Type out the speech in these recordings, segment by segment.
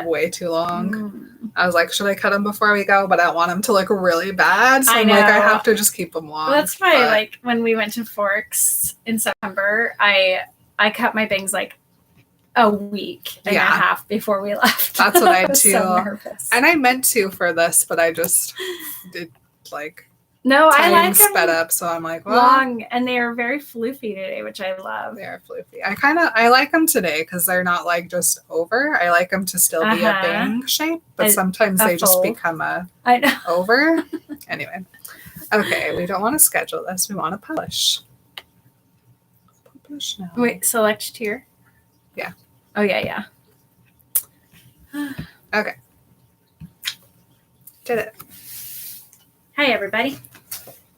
way too long. I was like, should I cut them before we go? But I don't want them to look really bad. So I'm like, I have to just keep them long. Well, that's why, like, when we went to Forks in September, I cut my bangs like a week and a half before we left. That's what I do. So nervous. And I meant to for this, but I just did like... No, I like them sped up, so I'm like, well, long, and they are very floofy today, which I love. They are floofy. I like them today because they're not like just over. I like them to still be a bang shape, but sometimes they just become a over. Anyway, okay, we don't want to schedule this. We want to publish. Publish now. Wait, select tier? Yeah. Oh, yeah. Okay. Did it. Hi, everybody.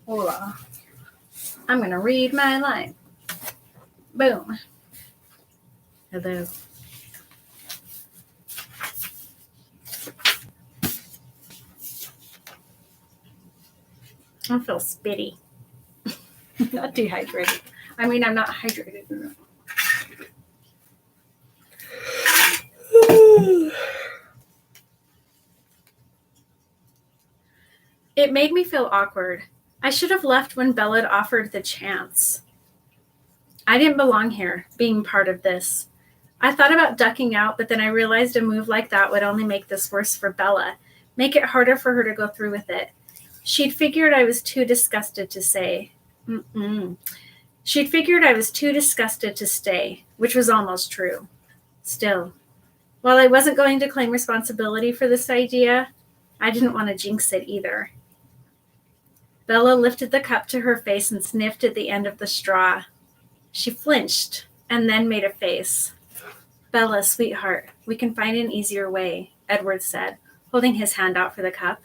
Hola. I'm going to read my line. Boom. Hello. I feel spitty. Not dehydrated. I mean, I'm not hydrated. It made me feel awkward. I should have left when Bella had offered the chance. I didn't belong here, being part of this. I thought about ducking out, but then I realized a move like that would only make this worse for Bella, make it harder for her to go through with it. She'd figured I was too disgusted to say. She'd figured I was too disgusted to stay, which was almost true. Still, while I wasn't going to claim responsibility for this idea, I didn't want to jinx it either. Bella lifted the cup to her face and sniffed at the end of the straw. She flinched and then made a face. Bella, sweetheart, we can find an easier way, Edward said, holding his hand out for the cup.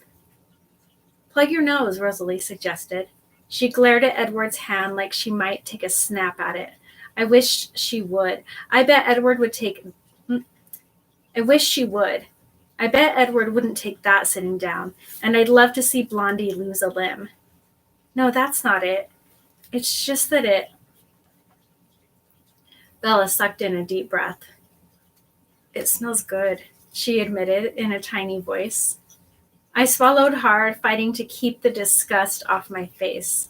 Plug your nose, Rosalie suggested. She glared at Edward's hand like she might take a snap at it. I wished she would. I bet Edward wouldn't take that sitting down, and I'd love to see Blondie lose a limb. No, that's not it. It's just that it... Bella sucked in a deep breath. It smells good, she admitted in a tiny voice. I swallowed hard, fighting to keep the disgust off my face.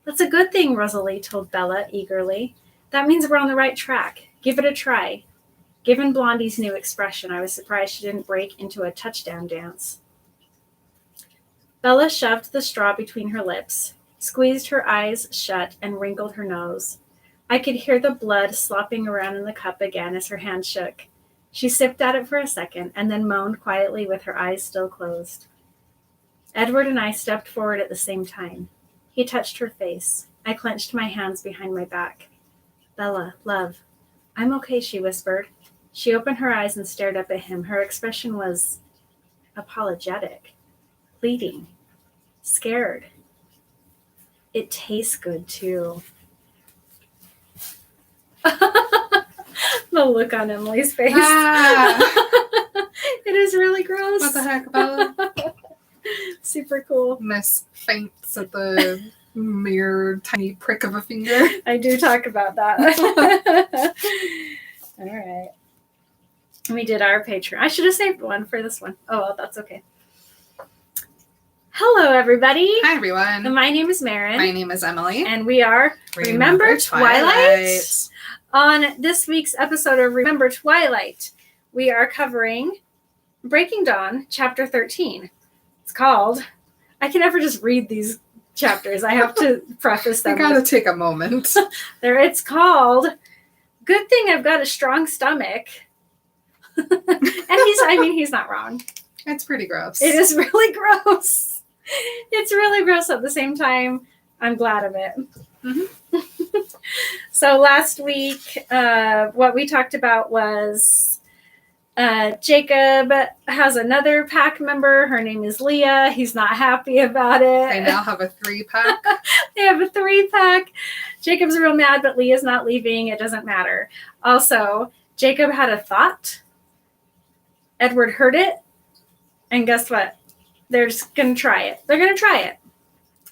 That's a good thing, Rosalie told Bella eagerly. That means we're on the right track. Give it a try. Given Blondie's new expression, I was surprised she didn't break into a touchdown dance. Bella shoved the straw between her lips, squeezed her eyes shut, and wrinkled her nose. I could hear the blood slopping around in the cup again as her hand shook. She sipped at it for a second and then moaned quietly with her eyes still closed. Edward and I stepped forward at the same time. He touched her face. I clenched my hands behind my back. Bella, love. I'm okay, she whispered. She opened her eyes and stared up at him. Her expression was apologetic, pleading, scared. It tastes good, too. The look on Emily's face. It is really gross. What the heck, Bella? Super cool. Miss faints at the mere tiny prick of a finger. I do talk about that. All right. We did our Patreon. I should have saved one for this one. Oh, well, that's okay. Hello, everybody. Hi, everyone. My name is Maren. My name is Emily. And we are Remember Twilight? On this week's episode of Remember Twilight, we are covering Breaking Dawn, Chapter 13. It's called... I can never just read these chapters. I have to preface them. I gotta take a moment. It's called Good Thing I've Got a Strong Stomach. And he's not wrong. It's pretty gross. It is really gross. It's really gross at the same time. I'm glad of it. Mm-hmm. So last week, what we talked about was Jacob has another pack member. Her name is Leah. He's not happy about it. They now have a 3-pack. They have a 3-pack. Jacob's real mad, but Leah's not leaving. It doesn't matter. Also, Jacob had a thought. Edward heard it. And guess what? They're just going to try it. They're going to try it.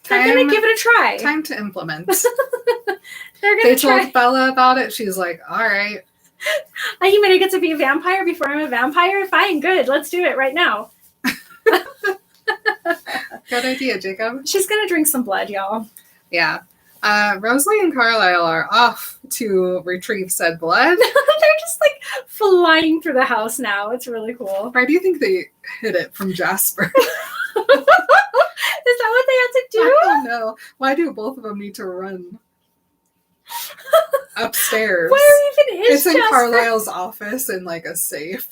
They're going to give it a try. Time to implement. They told Bella about it. She's like, all right. You mean I get to be a vampire before I'm a vampire? Fine, good. Let's do it right now. Good idea, Jacob. She's going to drink some blood, y'all. Yeah. Rosalie and Carlisle are off to retrieve said blood. They're just like flying through the house now. It's really cool. Why do you think they hid it from Jasper? Is that what they had to do? I don't know. Why do both of them need to run upstairs? Where even is It's in Jasper? Carlisle's office in like a safe.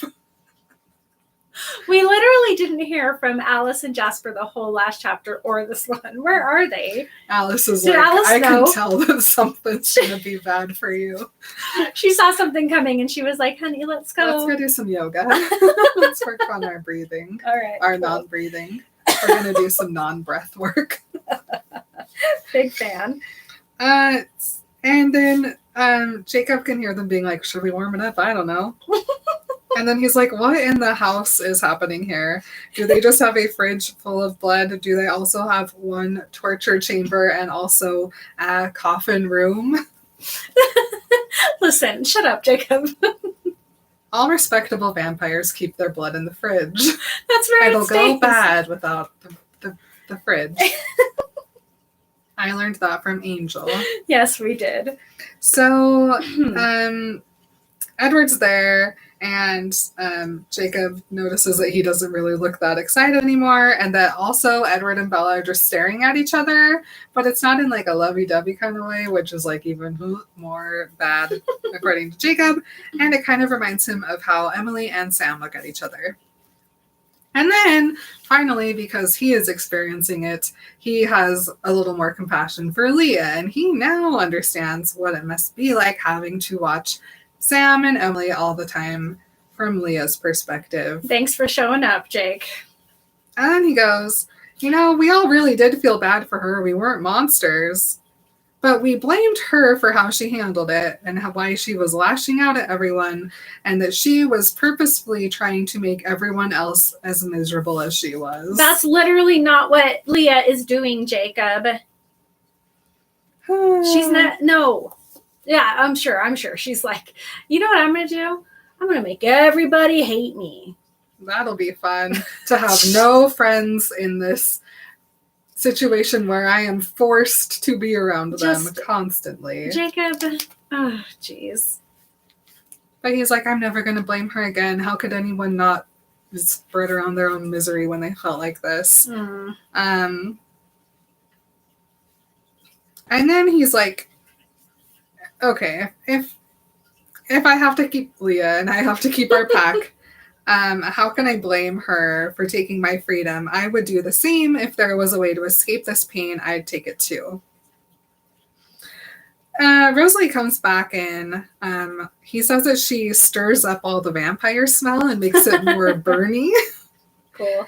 We literally didn't hear from Alice and Jasper the whole last chapter or this one. Where are they? Alice is Did like, Alice I know? can tell that something's going to be bad for you. She saw something coming and she was like, honey, let's go. Let's go do some yoga. Let's work on our breathing. All right. Our cool. non-breathing. We're going to do some non-breath work. Big fan. And then Jacob can hear them being like, should we warm it up? I don't know. And then he's like, what in the house is happening here? Do they just have a fridge full of blood? Do they also have one torture chamber and also a coffin room? Listen, shut up, Jacob. All respectable vampires keep their blood in the fridge. That's where It'll it stays. go bad without the fridge. I learned that from Angel. Yes, we did. So, Edward's there, and Jacob notices that he doesn't really look that excited anymore, and that also Edward and Bella are just staring at each other, but it's not in like a lovey-dovey kind of way, which is like even more bad, according to Jacob, and it kind of reminds him of how Emily and Sam look at each other. And then, finally, because he is experiencing it, he has a little more compassion for Leah, and he now understands what it must be like having to watch Sam and Emily all the time from Leah's perspective. Thanks for showing up, Jake. And then he goes, we all really did feel bad for her. We weren't monsters. But we blamed her for how she handled it and why she was lashing out at everyone, and that she was purposefully trying to make everyone else as miserable as she was. That's literally not what Leah is doing, Jacob. She's not, no. Yeah, I'm sure. She's like, you know what I'm going to do? I'm going to make everybody hate me. That'll be fun to have no friends in this situation where I am forced to be around them constantly. Jacob, oh, jeez. But he's like, I'm never going to blame her again. How could anyone not spread around their own misery when they felt like this? And then he's like, okay, if I have to keep Leah and I have to keep our pack, how can I blame her for taking my freedom? I would do the same. If there was a way to escape this pain, I'd take it too. Rosalie comes back in. He says that she stirs up all the vampire smell and makes it more burny. Cool.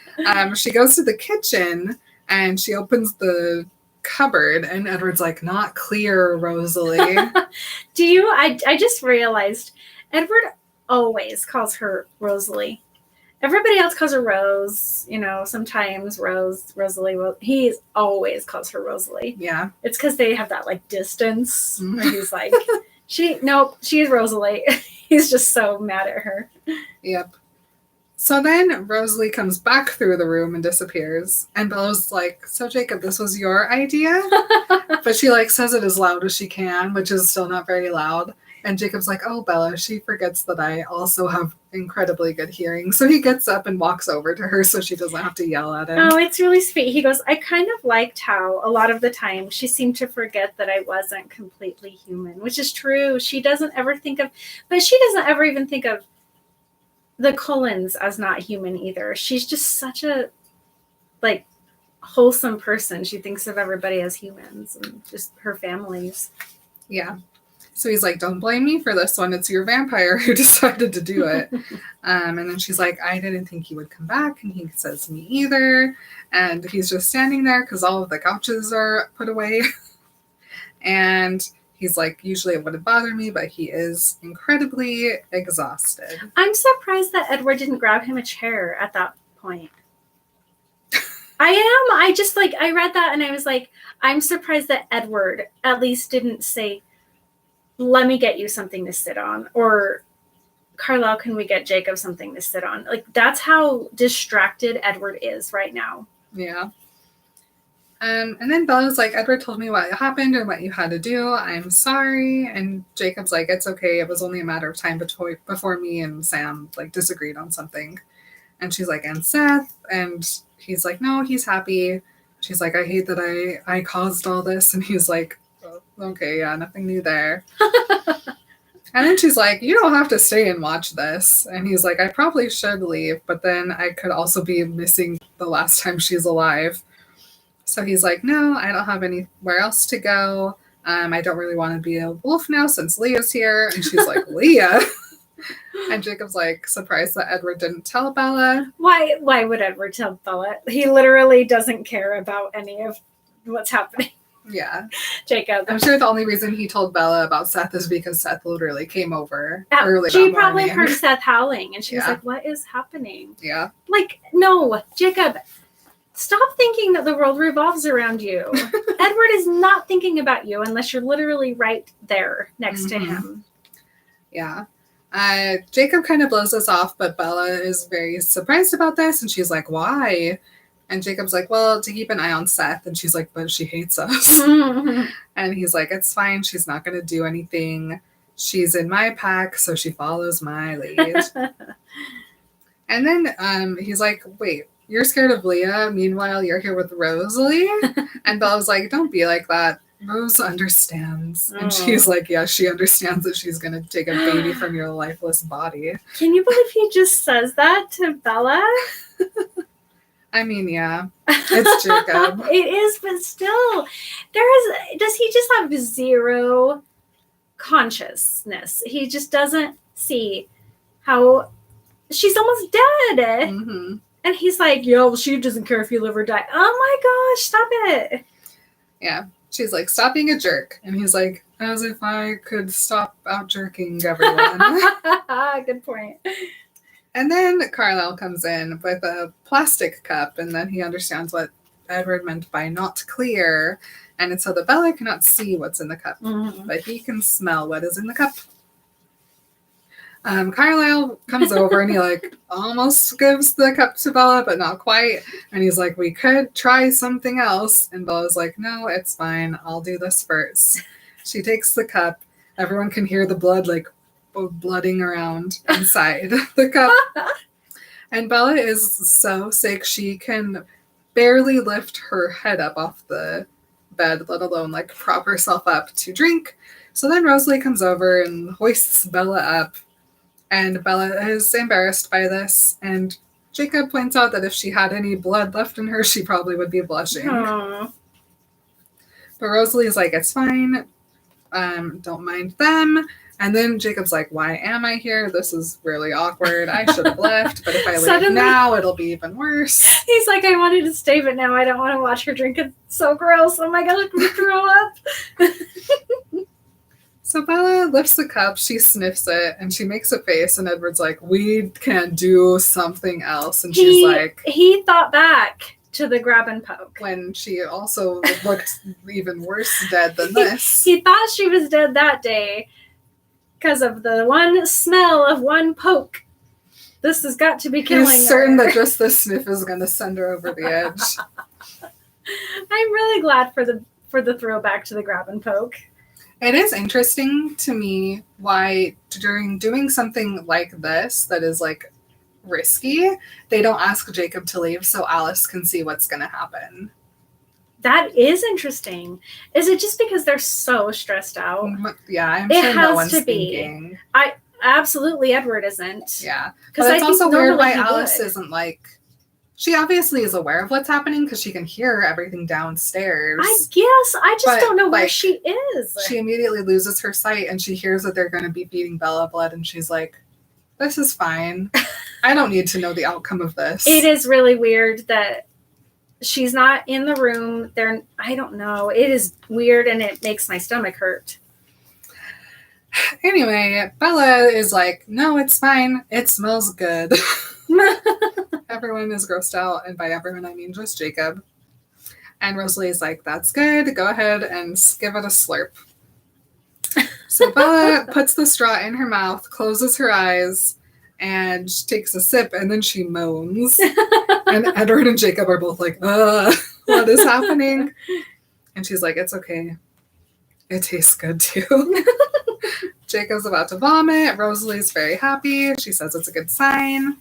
She goes to the kitchen and she opens the cupboard, and Edward's like, not clear, Rosalie. I just realized Edward always calls her Rosalie. Everybody else calls her Rose, sometimes Rosalie. He always calls her Rosalie. Yeah. It's because they have that like distance where he's like, she's Rosalie. He's just so mad at her. Yep. So then Rosalie comes back through the room and disappears. And Bella's like, so Jacob, this was your idea? But she says it as loud as she can, which is still not very loud. And Jacob's like, oh, Bella, she forgets that I also have incredibly good hearing. So he gets up and walks over to her so she doesn't have to yell at him. Oh, it's really sweet. He goes, I kind of liked how a lot of the time she seemed to forget that I wasn't completely human, which is true. She doesn't ever think of the Cullens as not human either. She's just such a wholesome person. She thinks of everybody as humans and just her families. Yeah. So he's like, don't blame me for this one. It's your vampire who decided to do it. And then she's like, I didn't think he would come back. And he says, me either. And he's just standing there because all of the couches are put away. And he's like, usually it wouldn't bother me, but he is incredibly exhausted. I'm surprised that Edward didn't grab him a chair at that point. I am. I read that and I was like, I'm surprised that Edward at least didn't say, let me get you something to sit on, or Carlisle, can we get Jacob something to sit on? Like, that's how distracted Edward is right now. Yeah. And then Bella's like, Edward told me what happened and what you had to do. I'm sorry. And Jacob's like, it's okay. It was only a matter of time before me and Sam like disagreed on something. And she's like, and Seth? And he's like, no, he's happy. She's like, I hate that I caused all this. And he's like, oh, okay, yeah, nothing new there. And then she's like, you don't have to stay and watch this. And he's like, I probably should leave, but then I could also be missing the last time she's alive. So he's like, no, I don't have anywhere else to go. I don't really want to be a wolf now since Leah's here. And she's like, Leah? And Jacob's like surprised that Edward didn't tell Bella. Why would Edward tell Bella? He literally doesn't care about any of what's happening. Yeah. Jacob. I'm sure the only reason he told Bella about Seth is because Seth literally came over early. She probably heard Seth howling and she was like, what is happening? Yeah. Like, no, Jacob, stop thinking that the world revolves around you. Edward is not thinking about you unless you're literally right there next to him. Yeah. Jacob kind of blows us off, but Bella is very surprised about this. And she's like, why? And Jacob's like, well, to keep an eye on Seth. And she's like, but she hates us. And he's like, it's fine. She's not going to do anything. She's in my pack, so she follows my lead. And then he's like, wait, you're scared of Leah? Meanwhile, you're here with Rosalie? And Bella's like, don't be like that. Rose understands. And she's like, yeah, she understands that she's going to take a baby from your lifeless body. Can you believe he just says that to Bella? I mean, yeah, it's Jacob. It is, but still, does he just have zero consciousness? He just doesn't see how she's almost dead. Mm-hmm. And he's like, yo, well, she doesn't care if you live or die. Oh my gosh, stop it. Yeah. She's like, stop being a jerk. And he's like, as if I could stop out jerking everyone. Good point. And then Carlisle comes in with a plastic cup, and then he understands what Edward meant by not clear. And it's so that Bella cannot see what's in the cup, but he can smell what is in the cup. Carlisle comes over and he like almost gives the cup to Bella, but not quite. And he's like, we could try something else. And Bella's like, no, it's fine. I'll do this first. She takes the cup. Everyone can hear the blood like blooding around inside the cup. And Bella is so sick she can barely lift her head up off the bed, let alone like prop herself up to drink. So then Rosalie comes over and hoists Bella up. And Bella is embarrassed by this. And Jacob points out that if she had any blood left in her, she probably would be blushing. Aww. But Rosalie is like, it's fine. Don't mind them. And then Jacob's like, why am I here? This is really awkward. I should have left. But if I leave now, it'll be even worse. He's like, I wanted to stay, but now I don't want to watch her drink. It's so gross. Oh my God, we throw up. So Bella lifts the cup, she sniffs it, and she makes a face, and Edward's like, we can do something else. And she's like... He thought back to the grab and poke. When she also looked even worse dead than this. He thought she was dead that day because of the one smell of one poke. This has got to be killing her. He's certain that just the sniff is going to send her over the edge. I'm really glad for the throwback to the grab and poke. It is interesting to me why during doing something like this that is like risky, they don't ask Jacob to leave so Alice can see what's going to happen. That is interesting. Is it just because they're so stressed out? Yeah, I'm sure no one's thinking. Absolutely, Edward isn't. Yeah, but it's also weird why Alice isn't like... She obviously is aware of what's happening because she can hear everything downstairs. I guess. I just don't know where she is. She immediately loses her sight and she hears that they're going to be feeding Bella blood and she's like, this is fine. I don't need to know the outcome of this. It is really weird that she's not in the room. I don't know. It is weird and it makes my stomach hurt. Anyway, Bella is like, no, it's fine. It smells good. Everyone is grossed out, and by everyone I mean just Jacob. And Rosalie is like, that's good, go ahead and give it a slurp. So Bella puts the straw in her mouth, closes her eyes, and takes a sip, and then she moans. And Edward and Jacob are both like, what is happening? And she's like, it's okay. It tastes good too. Jacob's about to vomit. Rosalie's very happy. She says it's a good sign.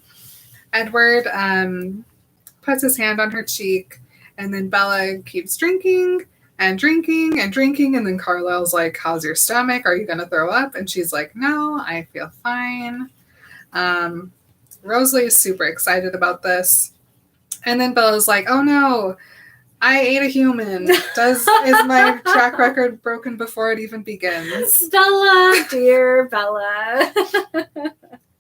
Edward puts his hand on her cheek, and then Bella keeps drinking and drinking and drinking, and then Carlisle's like, how's your stomach? Are you going to throw up? And she's like, no, I feel fine. Rosalie is super excited about this. And then Bella's like, oh no, I ate a human. Is my track record broken before it even begins? Bella, dear Bella.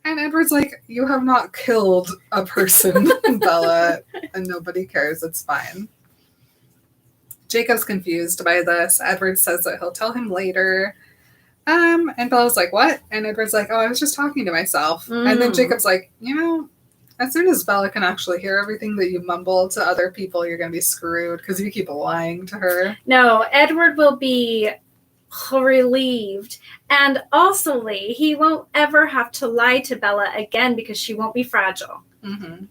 And Edward's like, you have not killed a person, Bella, and nobody cares. It's fine. Jacob's confused by this. Edward says that he'll tell him later. And Bella's like, what? And Edward's like, oh, I was just talking to myself. And then Jacob's like, as soon as Bella can actually hear everything that you mumble to other people, you're going to be screwed because you keep lying to her. No, Edward will be relieved. And also, he won't ever have to lie to Bella again because she won't be fragile. Mm-hmm.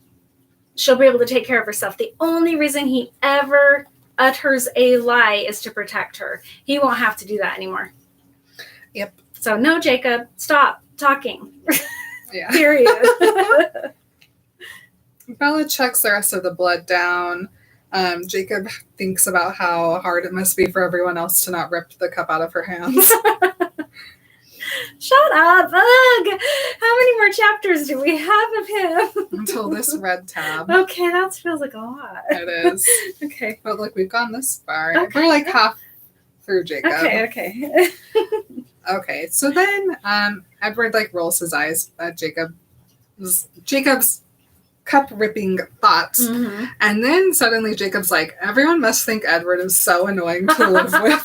She'll be able to take care of herself. The only reason he ever utters a lie is to protect her. He won't have to do that anymore. Yep. So no, Jacob, stop talking. Yeah. Period. Bella checks the rest of the blood down. Jacob thinks about how hard it must be for everyone else to not rip the cup out of her hands. Shut up, Ugh! How many more chapters do we have of him? Until this red tab. Okay, that feels like a lot. It is. Okay. But look, we've gone this far. Okay. We're like half through Jacob. Okay. Okay, so then Edward rolls his eyes at Jacob's cup ripping thoughts. Mm-hmm. And then suddenly Jacob's like, everyone must think Edward is so annoying to live with.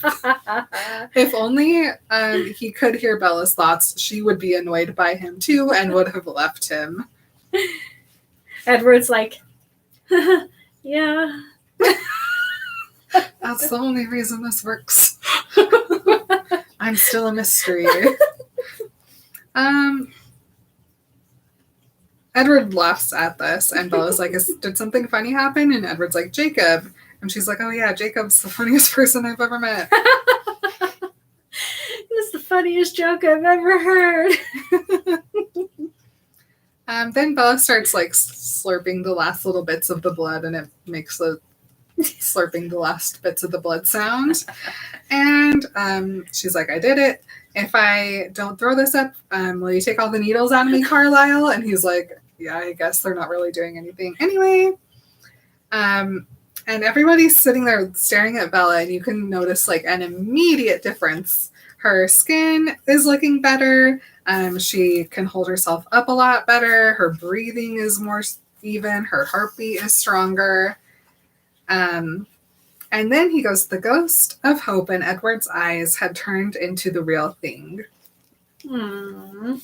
If only he could hear Bella's thoughts, she would be annoyed by him too and would have left him. Edward's like, yeah. That's the only reason this works. I'm still a mystery. Edward laughs at this, and Bella's like, did something funny happen? And Edward's like, Jacob. And she's like, oh yeah, Jacob's the funniest person I've ever met. It's the funniest joke I've ever heard. Then Bella starts slurping the last little bits of the blood, and it makes the slurping the last bits of the blood sound. And she's like, I did it. If I don't throw this up, will you take all the needles out of me, Carlisle? And he's like, yeah, I guess they're not really doing anything anyway. And everybody's sitting there staring at Bella, and you can notice an immediate difference. Her skin is looking better. She can hold herself up a lot better. Her breathing is more even. Her heartbeat is stronger. And then he goes, the ghost of hope in Edward's eyes had turned into the real thing. Hmm.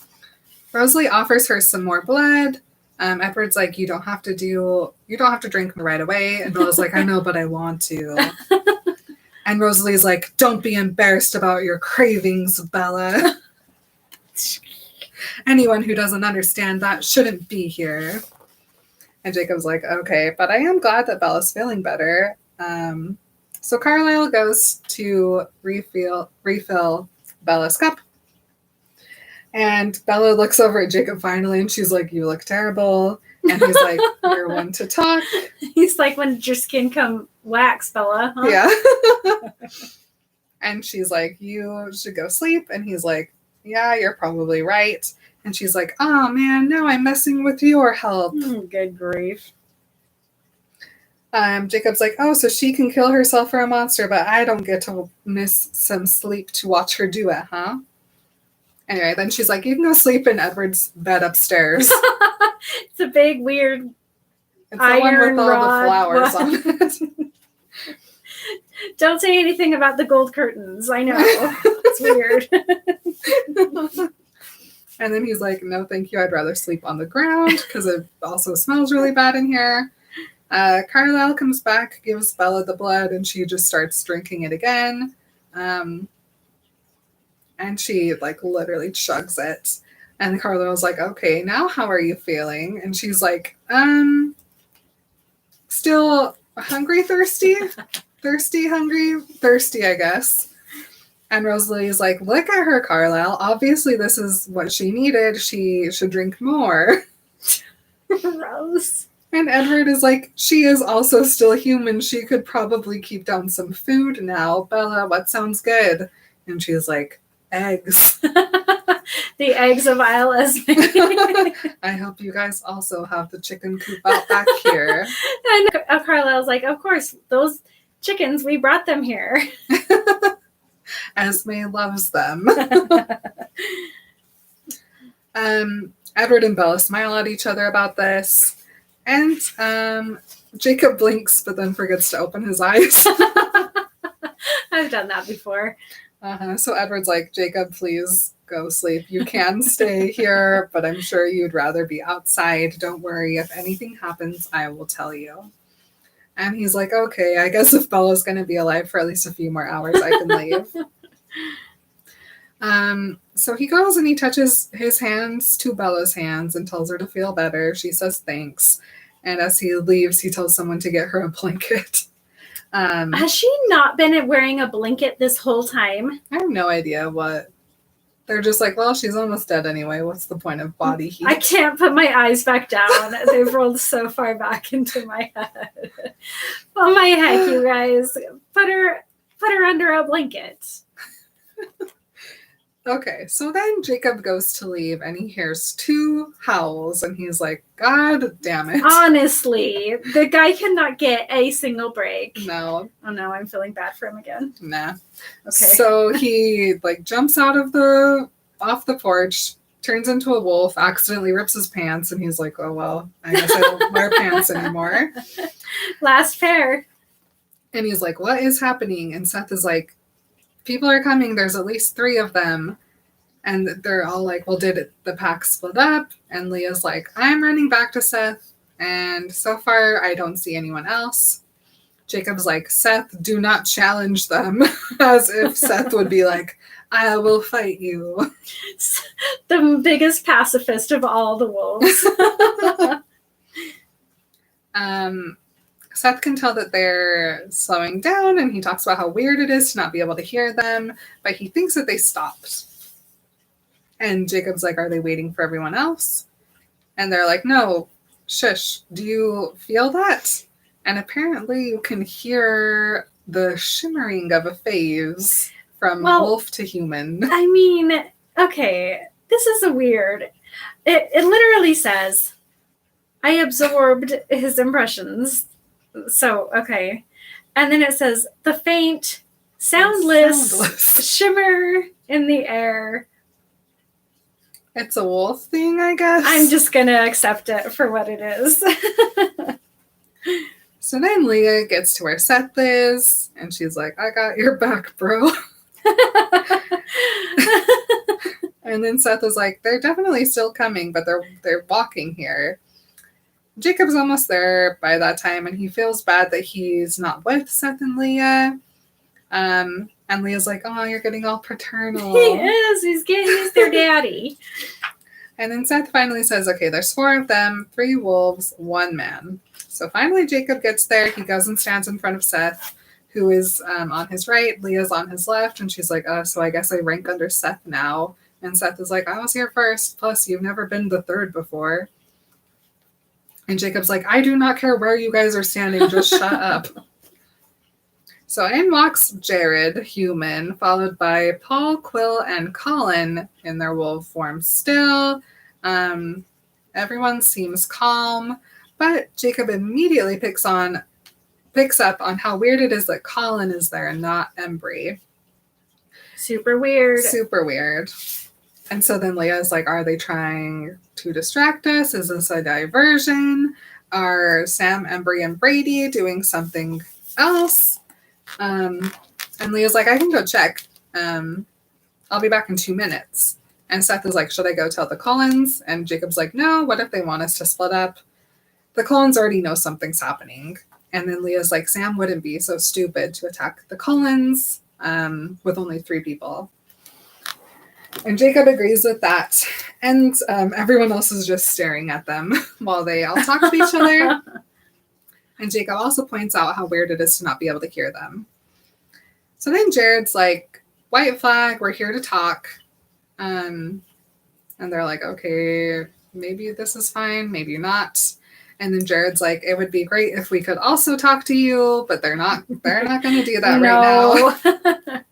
Rosalie offers her some more blood. Edward's like, you don't have to drink right away. And Bella's like, I know, but I want to. And Rosalie's like, don't be embarrassed about your cravings, Bella. Anyone who doesn't understand that shouldn't be here. And Jacob's like, okay, but I am glad that Bella's feeling better. So Carlisle goes to refill Bella's cup. And Bella looks over at Jacob finally, and she's like, you look terrible. And he's like, you're one to talk. He's like, when did your skin come wax, Bella? Huh? Yeah. And she's like, you should go sleep. And he's like, yeah, you're probably right. And she's like, oh man, now I'm messing with your health. Good grief. Jacob's like, oh, so she can kill herself for a monster, but I don't get to miss some sleep to watch her do it, huh? Anyway, then she's like, you can go sleep in Edward's bed upstairs. It's a big, weird it's the one with all the flowers on it. Don't say anything about the gold curtains. I know. It's weird. And then he's like, no, thank you. I'd rather sleep on the ground because it also smells really bad in here. Carlisle comes back, gives Bella the blood, and she just starts drinking it again. And And she like literally chugs it. And Carla was like, okay, now how are you feeling? And she's like, still hungry, thirsty? Thirsty, hungry? Thirsty, I guess. And Rosalie is like, look at her, Carlisle. Obviously, this is what she needed. She should drink more. Gross. And Edward is like, she is also still human. She could probably keep down some food now. Bella, what sounds good? And she's like, eggs. The eggs of Isle Esme. I hope you guys also have the chicken coop out back here. And Carlisle's like, of course, those chickens, we brought them here. Esme loves them. Edward and Bella smile at each other about this. And Jacob blinks, but then forgets to open his eyes. I've done that before. So Edward's like, Jacob, please go sleep. You can stay here, but I'm sure you'd rather be outside. Don't worry. If anything happens, I will tell you. And he's like, okay, I guess if Bella's going to be alive for at least a few more hours, I can leave. So he goes and he touches his hands to Bella's hands and tells her to feel better. She says thanks. And as he leaves, he tells someone to get her a blanket. Has she not been wearing a blanket this whole time? I have no idea what. They're just like, well, she's almost dead anyway. What's the point of body heat? I can't put my eyes back down. They've rolled so far back into my head. Oh my heck, you guys. Put her under a blanket. Okay, so then Jacob goes to leave and he hears 2 howls and he's like, God damn it. Honestly, the guy cannot get a single break. No. Oh no, I'm feeling bad for him again. Nah. Okay. So he like jumps off the porch, turns into a wolf, accidentally rips his pants, and he's like, oh well, I guess I don't wear pants anymore. Last pair. And he's like, what is happening? And Seth is like, people are coming. There's at least 3 of them. And they're all like, well, did the pack split up? And Leah's like, I'm running back to Seth. And so far, I don't see anyone else. Jacob's like, Seth, do not challenge them. As if Seth would be like, I will fight you. The biggest pacifist of all the wolves. Seth can tell that they're slowing down, and he talks about how weird it is to not be able to hear them, but he thinks that they stopped. And Jacob's like, are they waiting for everyone else? And they're like, no, shush, do you feel that? And apparently you can hear the shimmering of a phase from wolf to human. I mean, okay, this is a weird. It literally says, I absorbed his impressions. So, okay. And then it says, the faint, soundless shimmer in the air. It's a wolf thing, I guess. I'm just going to accept it for what it is. So then Leah gets to where Seth is, and she's like, I got your back, bro. And then Seth is like, they're definitely still coming, but they're walking here. Jacob's almost there by that time, and he feels bad that he's not with Seth and Leah. And Leah's like, oh, you're getting all paternal. He is. He's their daddy. And then Seth finally says, okay, there's 4 of them, 3 wolves, 1 man. So finally Jacob gets there. He goes and stands in front of Seth, who is on his right. Leah's on his left. And she's like, so I guess I rank under Seth now. And Seth is like, I was here first. Plus, you've never been the 3rd before. And Jacob's like, I do not care where you guys are standing. Just shut up. So in walks Jared, human, followed by Paul, Quill, and Colin in their wolf form still. Everyone seems calm, but Jacob immediately picks up on how weird it is that Colin is there and not Embry. Super weird. Super weird. And so then Leah's like, are they trying to distract us? Is this a diversion? Are Sam, Embry, and Brady doing something else? And Leah's like, I can go check. I'll be back in 2 minutes. And Seth is like, should I go tell the Collins? And Jacob's like, no, what if they want us to split up? The Collins already know something's happening. And then Leah's like, Sam wouldn't be so stupid to attack the Collins with only 3 people. And Jacob agrees with that. And everyone else is just staring at them while they all talk to each other. And Jacob also points out how weird it is to not be able to hear them. So then Jared's like, white flag, we're here to talk. And they're like, okay, maybe this is fine, maybe not. And then Jared's like, it would be great if we could also talk to you, but they're not going to do that right now.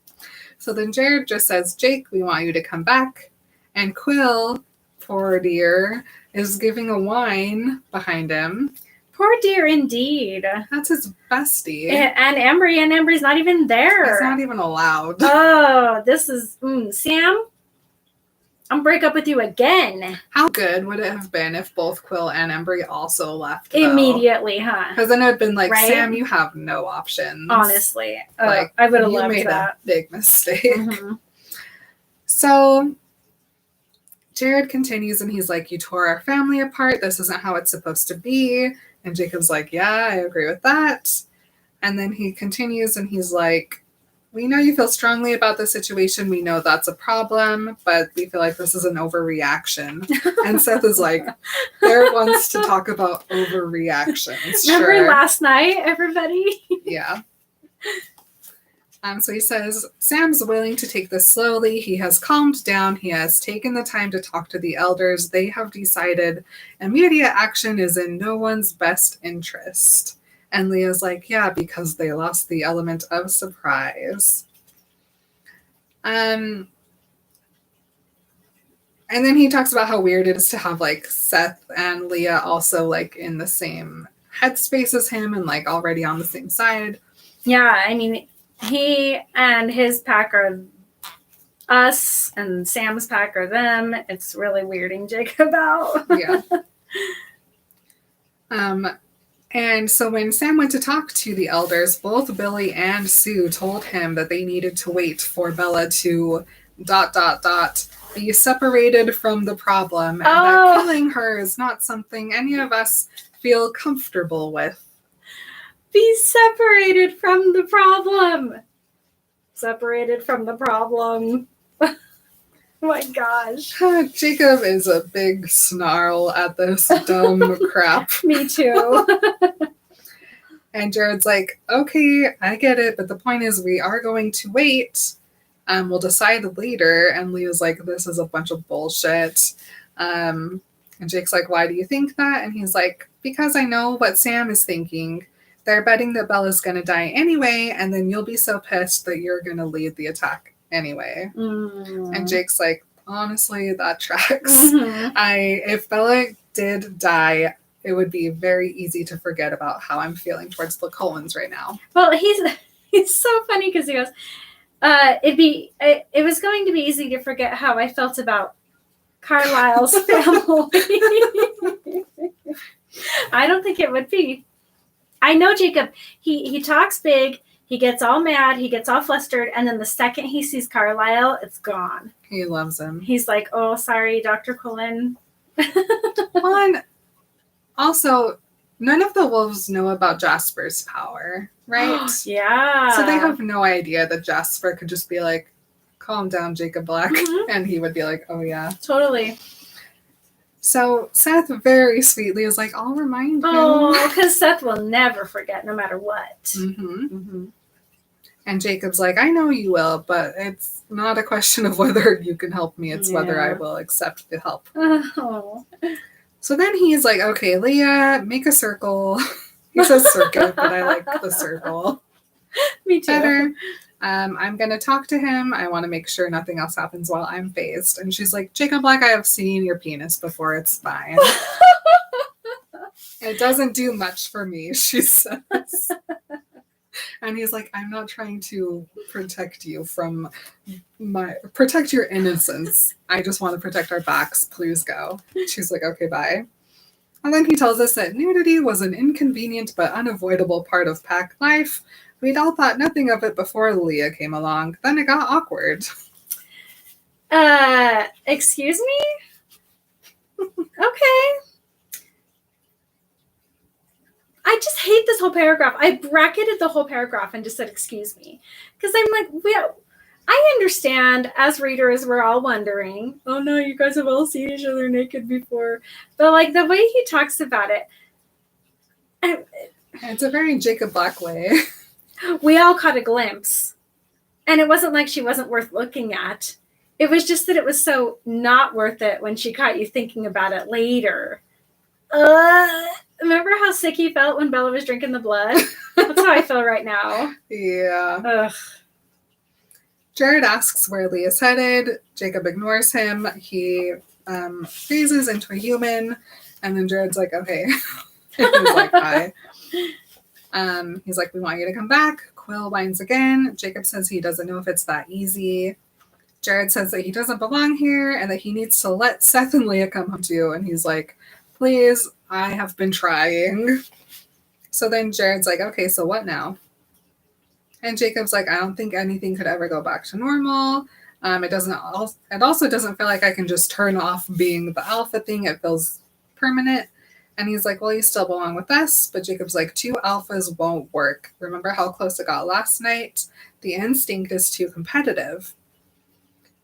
So then Jared just says, Jake, we want you to come back. And Quill, poor dear, is giving a whine behind him. Poor dear indeed. That's his bestie. And Embry's not even there. He's not even allowed. Oh, this is Sam. I'm break up with you again. How good would it have been if both Quill and Embry also left immediately, huh? Because then it would have been like, right? Sam, you have no options. Honestly, like I would have loved made that. A big mistake. Mm-hmm. So Jared continues and he's like, you tore our family apart. This isn't how it's supposed to be. And Jacob's like, yeah, I agree with that. And then he continues and he's like, we know you feel strongly about the situation. We know that's a problem, but we feel like this is an overreaction. And Seth is like, there wants to talk about overreactions. Remember last night, everybody? Yeah. So he says, Sam's willing to take this slowly. He has calmed down. He has taken the time to talk to the elders. They have decided immediate action is in no one's best interest. And Leah's like, yeah, because they lost the element of surprise. And then he talks about how weird it is to have like Seth and Leah also like in the same headspace as him and like already on the same side. Yeah, I mean, he and his pack are us and Sam's pack are them. It's really weirding Jacob out. Yeah. And so when Sam went to talk to the elders, both Billy and Sue told him that they needed to wait for Bella to ... be separated from the problem, and that killing her is not something any of us feel comfortable with. Be separated from the problem. Separated from the problem. Oh my gosh. Jacob is a big snarl at this dumb crap. Me too. And Jared's like, okay, I get it, but the point is we are going to wait. We'll decide later. And Leah's like, this is a bunch of bullshit. And Jake's like, why do you think that? And he's like, because I know what Sam is thinking. They're betting that Bella's going to die anyway, and then you'll be so pissed that you're going to lead the attack anyway. And Jake's like, honestly, that tracks. If Bella did die, it would be very easy to forget about how I'm feeling towards the Cullens right now. Well, he's so funny because he goes, it was going to be easy to forget how I felt about Carlisle's family. I don't think it would be. I know Jacob, he talks big, he gets all mad, he gets all flustered, and then the second he sees Carlisle, it's gone. He loves him. He's like, oh, sorry, Dr. Cullen. Well, also, none of the wolves know about Jasper's power, right? Yeah. So they have no idea that Jasper could just be like, calm down, Jacob Black. And he would be like, oh, yeah. Totally. So Seth very sweetly is like, I'll remind him. Oh, because Seth will never forget no matter what. And Jacob's like, I know you will, but it's not a question of whether you can help me. It's whether I will accept the help. Oh. So then he's like, okay, Leah, make a circle. He says circuit, but I like the circle. Me too. Better. I'm going to talk to him. I want to make sure nothing else happens while I'm phased. And she's like, Jacob Black, I have seen your penis before. It's fine. It doesn't do much for me, she says. And he's like, I'm not trying to protect you from protect your innocence. I just want to protect our backs. Please go. She's like, okay, bye. And then he tells us that nudity was an inconvenient but unavoidable part of pack life. We'd all thought nothing of it before Leah came along. Then it got awkward. Excuse me? Okay. I just hate this whole paragraph. I bracketed the whole paragraph and just said, excuse me. Because I'm like, I understand, as readers, we're all wondering, oh no, you guys have all seen each other naked before. But like the way he talks about it, it's a very Jacob Black way. We all caught a glimpse. And it wasn't like she wasn't worth looking at. It was just that it was so not worth it when she caught you thinking about it later. Remember how sick he felt when Bella was drinking the blood? That's how I feel right now. Yeah. Ugh. Jared asks where Leah's headed. Jacob ignores him. He freezes into a human. And then Jared's like, okay. He's like, hi. He's like, we want you to come back. Quill whines again. Jacob says he doesn't know if it's that easy. Jared says that he doesn't belong here and that he needs to let Seth and Leah come home too. And he's like, please, I have been trying. So then Jared's like, okay, so what now? And Jacob's like, I don't think anything could ever go back to normal. It also doesn't feel like I can just turn off being the alpha thing. It feels permanent. And he's like, well, you still belong with us. But Jacob's like, 2 alphas won't work. Remember how close it got last night? The instinct is too competitive.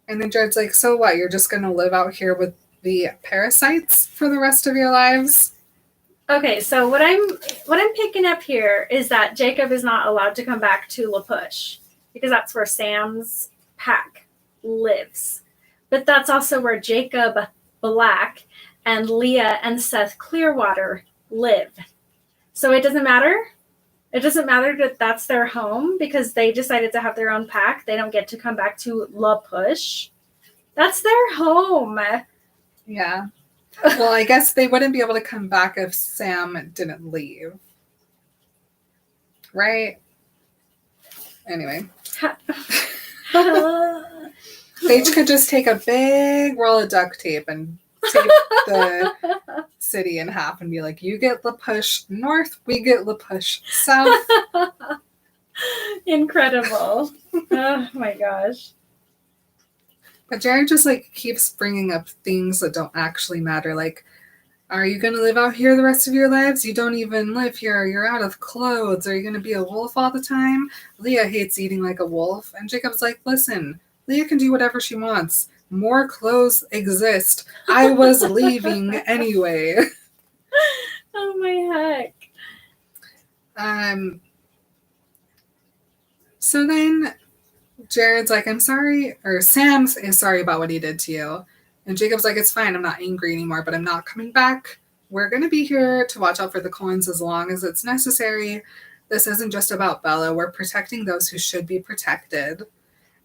And then Jared's like, so what? You're just going to live out here with the parasites for the rest of your lives? Okay, so what I'm picking up here is that Jacob is not allowed to come back to La Push because that's where Sam's pack lives. But that's also where Jacob Black and Leah and Seth Clearwater live. So it doesn't matter. It doesn't matter that that's their home because they decided to have their own pack. They don't get to come back to La Push. That's their home. Yeah. Well, I guess they wouldn't be able to come back if Sam didn't leave. Right? Anyway. They could just take a big roll of duct tape and tape the city in half and be like, you get La Push North, we get La Push South. Incredible. Oh my gosh. But Jared just like keeps bringing up things that don't actually matter. Like, are you going to live out here the rest of your lives? You don't even live here. You're out of clothes. Are you going to be a wolf all the time? Leah hates eating like a wolf. And Jacob's like, listen, Leah can do whatever she wants. More clothes exist. I was leaving anyway. Oh my heck. So then Jared's like, I'm sorry, or Sam is sorry about what he did to you. And Jacob's like, it's fine. I'm not angry anymore, but I'm not coming back. We're going to be here to watch out for the Cullens as long as it's necessary. This isn't just about Bella. We're protecting those who should be protected.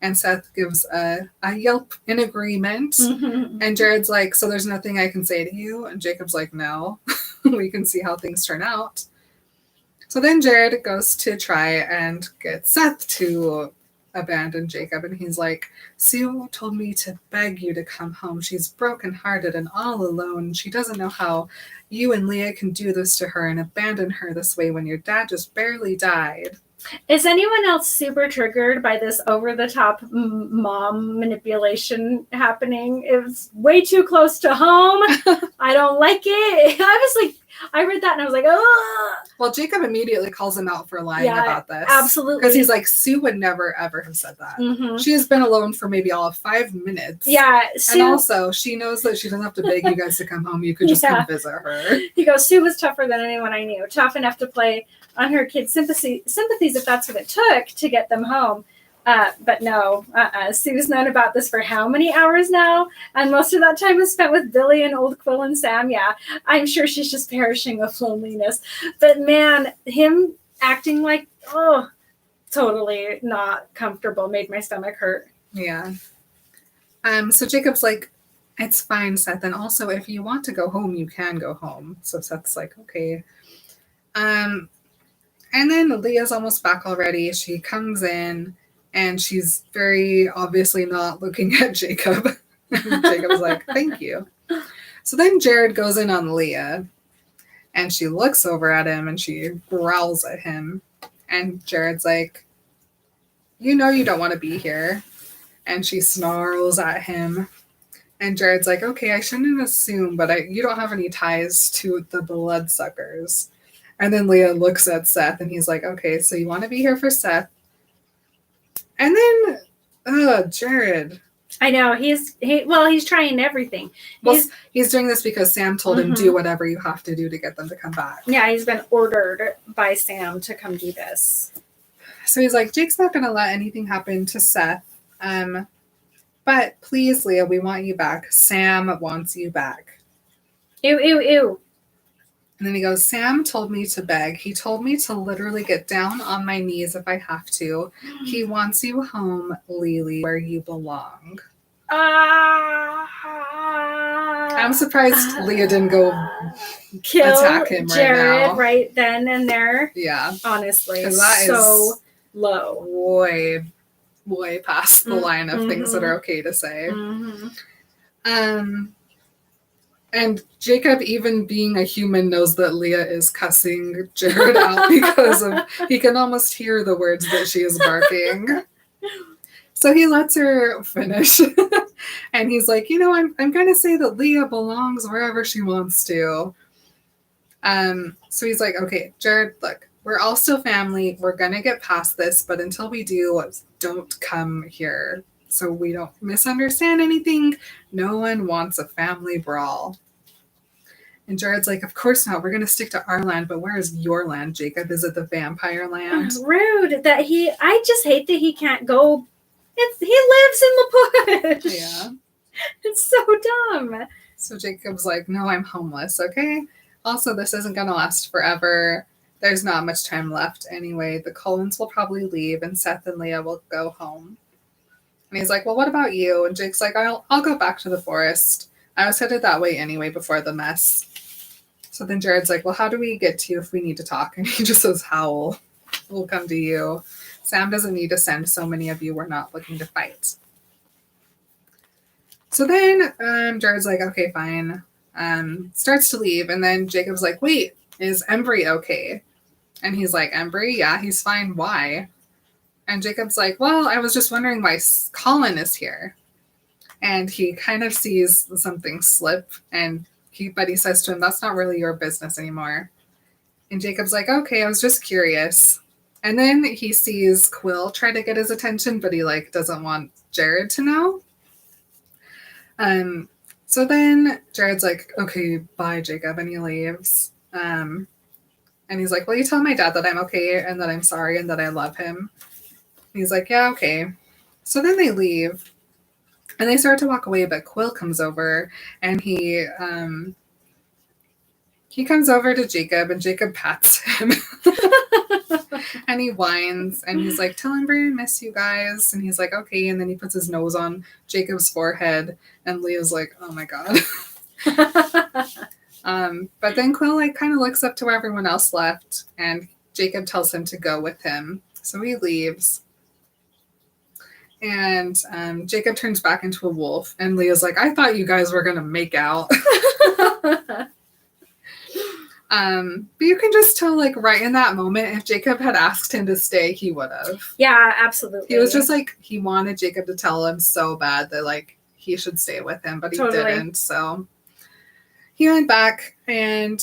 And Seth gives a yelp in agreement. Mm-hmm. And Jared's like, so there's nothing I can say to you? And Jacob's like, no. We can see how things turn out. So then Jared goes to try and get Seth to abandon Jacob. And he's like, Sue told me to beg you to come home. She's brokenhearted and all alone. She doesn't know how you and Leah can do this to her and abandon her this way when your dad just barely died. Is anyone else super triggered by this over-the-top mom manipulation happening? It was way too close to home. I don't like it. I read that and I was like, oh. Well, Jacob immediately calls him out for lying about this. Absolutely. Because he's like, Sue would never, ever have said that. Mm-hmm. She has been alone for maybe all of 5 minutes. Yeah. And also, she knows that she doesn't have to beg you guys to come home. You could just come visit her. He goes, Sue was tougher than anyone I knew. Tough enough to play on her kids' sympathies if that's what it took to get them home. But no, Sue's known about this for how many hours now? And most of that time was spent with Billy and old Quill and Sam. Yeah, I'm sure she's just perishing of loneliness. But man, him acting like, totally not comfortable made my stomach hurt. Yeah. So Jacob's like, it's fine, Seth. And also, if you want to go home, you can go home. So Seth's like, okay. And then Leah's almost back already. She comes in. And she's very obviously not looking at Jacob. Jacob's like, thank you. So then Jared goes in on Leah. And she looks over at him and she growls at him. And Jared's like, you know you don't want to be here. And she snarls at him. And Jared's like, okay, I shouldn't assume, but you don't have any ties to the bloodsuckers. And then Leah looks at Seth and he's like, okay, so you want to be here for Seth. And then Jared. I know he's trying everything. He's doing this because Sam told him do whatever you have to do to get them to come back. Yeah, he's been ordered by Sam to come do this. So he's like, Jake's not going to let anything happen to Seth. But please, Leah, we want you back. Sam wants you back. Ew, ew, ew. And then he goes, Sam told me to beg. He told me to literally get down on my knees if I have to. He wants you home, Lily, where you belong. I'm surprised Leah didn't go attack him Jared right then and there. Yeah. Honestly. That so is low. Way past the line of things that are okay to say. And Jacob, even being a human, knows that Leah is cussing Jared out because he can almost hear the words that she is barking. So he lets her finish. And he's like, I'm going to say that Leah belongs wherever she wants to. So he's like, okay, Jared, look, we're all still family. We're going to get past this. But until we do, don't come here. So we don't misunderstand anything. No one wants a family brawl. And Jared's like, of course not. We're going to stick to our land. But where is your land, Jacob? Is it the vampire land? Rude. I just hate that he can't go. He lives in the bush. Yeah. It's so dumb. So Jacob's like, no, I'm homeless. Okay. Also, this isn't going to last forever. There's not much time left anyway. The Cullens will probably leave and Seth and Leah will go home. And he's like, well, what about you? And Jake's like, I'll go back to the forest. I was headed that way anyway before the mess. So then Jared's like, well, how do we get to you if we need to talk? And he just says, Howl. We'll come to you. Sam doesn't need to send so many of you. We're not looking to fight. So then Jared's like, okay, fine. Starts to leave. And then Jacob's like, wait, is Embry okay? And he's like, Embry? Yeah, he's fine. Why? And Jacob's like, well, I was just wondering why Colin is here. And he kind of sees something slip. But he says to him, that's not really your business anymore. And Jacob's like, okay, I was just curious. And then he sees Quill try to get his attention, but he doesn't want Jared to know. So then Jared's like, okay, bye, Jacob. And he leaves. And he's like, will you tell my dad that I'm okay and that I'm sorry and that I love him? And he's like, yeah, okay. So then they leave and they start to walk away, but Quill comes over and he comes over to Jacob and Jacob pats him. And he whines and he's like, tell Embry I miss you guys. And he's like, okay. And then he puts his nose on Jacob's forehead and Leah's like, oh my God. But then Quill kind of looks up to where everyone else left and Jacob tells him to go with him. So he leaves. And Jacob turns back into a wolf and Leah's like, I thought you guys were going to make out. But you can just tell, right in that moment, if Jacob had asked him to stay, he would have. Yeah, absolutely. He was just he wanted Jacob to tell him so bad that he should stay with him, but he didn't. So he went back and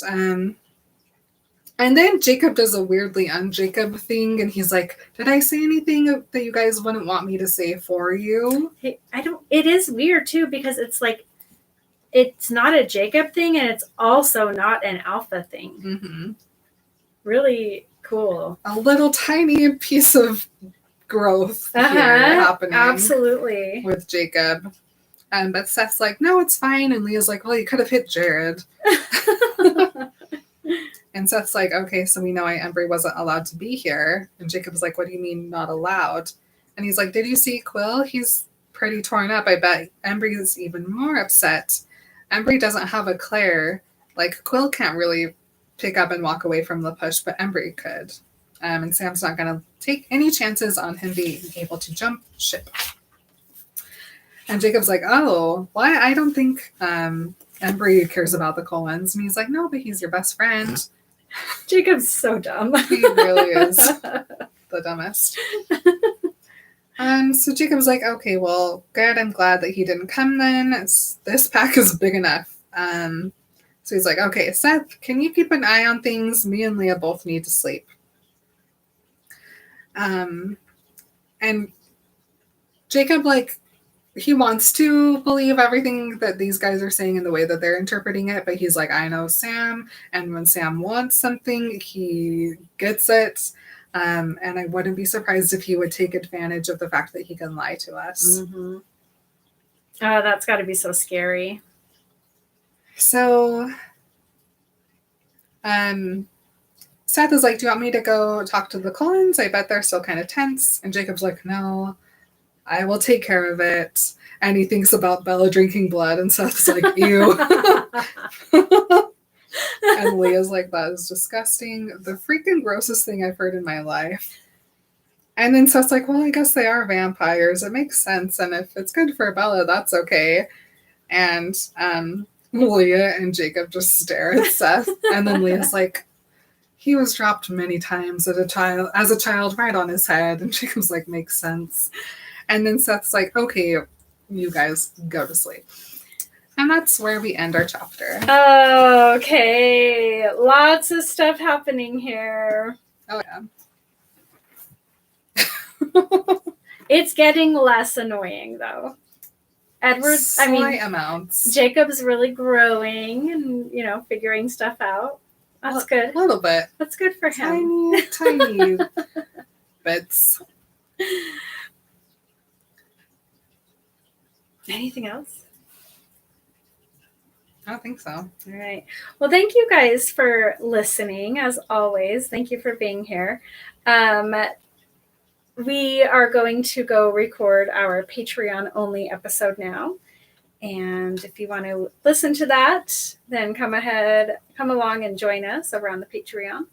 then Jacob does a weirdly un-Jacob thing, and he's like, did I say anything that you guys wouldn't want me to say for you? It is weird too, because it's not a Jacob thing, and it's also not an Alpha thing. Mm-hmm. Really cool. A little tiny piece of growth here happening. Absolutely. With Jacob. But Seth's like, no, it's fine. And Leah's like, well, you could have hit Jared. And Seth's like, okay, so we know Embry wasn't allowed to be here. And Jacob's like, what do you mean not allowed? And he's like, did you see Quill? He's pretty torn up. I bet Embry is even more upset. Embry doesn't have a Claire. Quill can't really pick up and walk away from the push, but Embry could. And Sam's not going to take any chances on him being able to jump ship. And Jacob's like, oh, why? I don't think Embry cares about the Cullens. And he's like, no, but he's your best friend. Jacob's so dumb. He really is the dumbest. So Jacob's like, okay, well, good. I'm glad that he didn't come then. This pack is big enough. So he's like, okay, Seth, can you keep an eye on things? Me and Leah both need to sleep. And Jacob, like, he wants to believe everything that these guys are saying in the way that they're interpreting it, but he's like, I know Sam, and when Sam wants something, he gets it. And I wouldn't be surprised if he would take advantage of the fact that he can lie to us. Mm-hmm. Oh, that's got to be so scary. So, Seth is like, do you want me to go talk to the Cullens? I bet they're still kind of tense. And Jacob's like, no, I will take care of it. And he thinks about Bella drinking blood, and Seth's like, ew. And Leah's like, that is disgusting. The freaking grossest thing I've heard in my life. And then Seth's like, well, I guess they are vampires. It makes sense. And if it's good for Bella, that's okay. And Leah and Jacob just stare at Seth. And then Leah's like, he was dropped many times as a child right on his head. And Jacob's like, makes sense. And then Seth's like, okay, you guys go to sleep. And that's where we end our chapter. Okay. Lots of stuff happening here. Oh, yeah. It's getting less annoying, though. Amounts. Jacob's really growing and, figuring stuff out. That's good. A little bit. That's good for him. Tiny bits. Anything else? I don't think so. All right. Well, thank you guys for listening, as always. Thank you for being here. We are going to go record our Patreon-only episode now. And if you want to listen to that, then come along and join us over on the Patreon.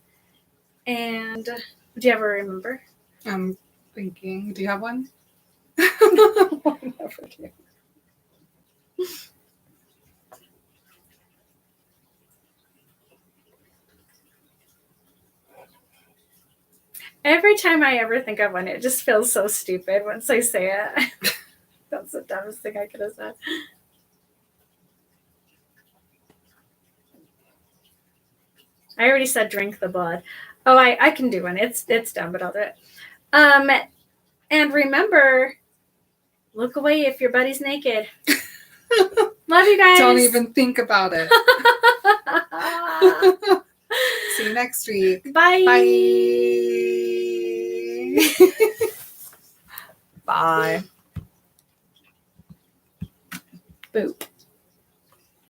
And do you ever remember? I'm thinking, do you have one? I never do. Every time I ever think of one, it just feels so stupid once I say it. That's the dumbest thing I could have said. I already said drink the blood. Oh, I can do one. It's dumb, but I'll do it. And remember, look away if your buddy's naked. Love you guys. Don't even think about it. See you next week. Bye. Bye. Bye. Boop.